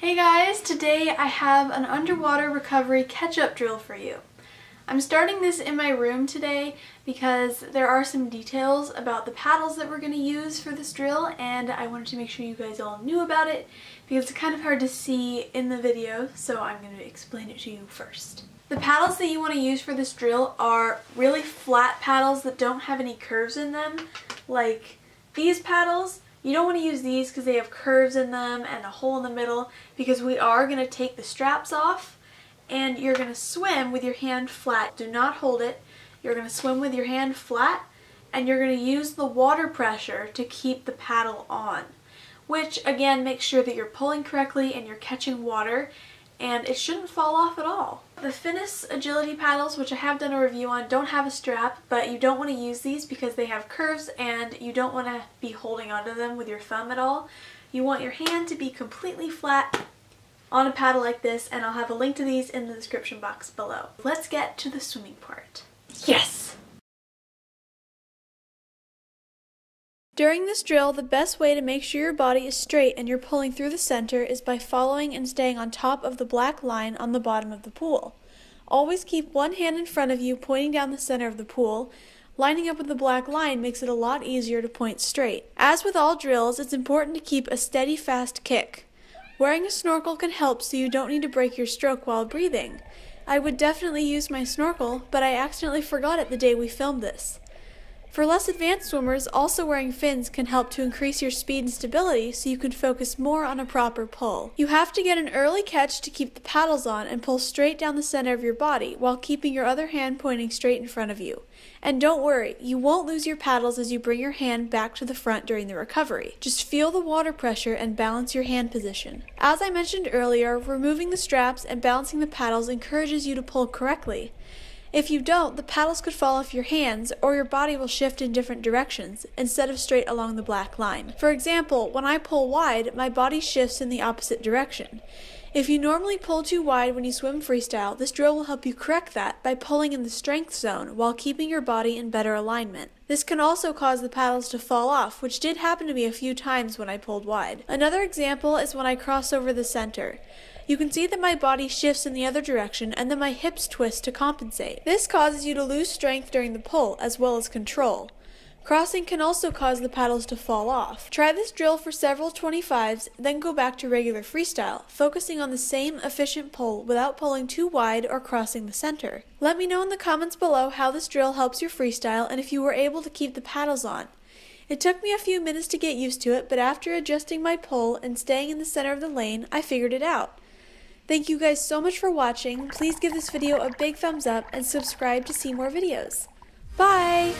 Hey guys, today I have an underwater recovery catch-up drill for you. I'm starting this in my room today because there are some details about the paddles that we're going to use for this drill, and I wanted to make sure you guys all knew about it because it's kind of hard to see in the video, so I'm going to explain it to you first. The paddles that you want to use for this drill are really flat paddles that don't have any curves in them, like these paddles. You don't want to use these because they have curves in them and a hole in the middle, because we are going to take the straps off and you're going to swim with your hand flat. Do not hold it. You're going to swim with your hand flat and you're going to use the water pressure to keep the paddle on, which again makes sure that you're pulling correctly and you're catching water, and it shouldn't fall off at all. The Finis agility paddles, which I have done a review on, don't have a strap, but you don't want to use these because they have curves and you don't want to be holding onto them with your thumb at all. You want your hand to be completely flat on a paddle like this, and I'll have a link to these in the description box below. Let's get to the swimming part. Yes! During this drill, the best way to make sure your body is straight and you're pulling through the center is by following and staying on top of the black line on the bottom of the pool. Always keep one hand in front of you pointing down the center of the pool. Lining up with the black line makes it a lot easier to point straight. As with all drills, it's important to keep a steady, fast kick. Wearing a snorkel can help so you don't need to break your stroke while breathing. I would definitely use my snorkel, but I accidentally forgot it the day we filmed this. For less advanced swimmers, also wearing fins can help to increase your speed and stability so you can focus more on a proper pull. You have to get an early catch to keep the paddles on and pull straight down the center of your body while keeping your other hand pointing straight in front of you. And don't worry, you won't lose your paddles as you bring your hand back to the front during the recovery. Just feel the water pressure and balance your hand position. As I mentioned earlier, removing the straps and balancing the paddles encourages you to pull correctly. If you don't, the paddles could fall off your hands, or your body will shift in different directions instead of straight along the black line. For example, when I pull wide, my body shifts in the opposite direction. If you normally pull too wide when you swim freestyle, this drill will help you correct that by pulling in the strength zone while keeping your body in better alignment. This can also cause the paddles to fall off, which did happen to me a few times when I pulled wide. Another example is when I cross over the center. You can see that my body shifts in the other direction and then my hips twist to compensate. This causes you to lose strength during the pull as well as control. Crossing can also cause the paddles to fall off. Try this drill for several 25s, then go back to regular freestyle, focusing on the same efficient pull without pulling too wide or crossing the center. Let me know in the comments below how this drill helps your freestyle and if you were able to keep the paddles on. It took me a few minutes to get used to it, but after adjusting my pull and staying in the center of the lane, I figured it out. Thank you guys so much for watching. Please give this video a big thumbs up and subscribe to see more videos. Bye!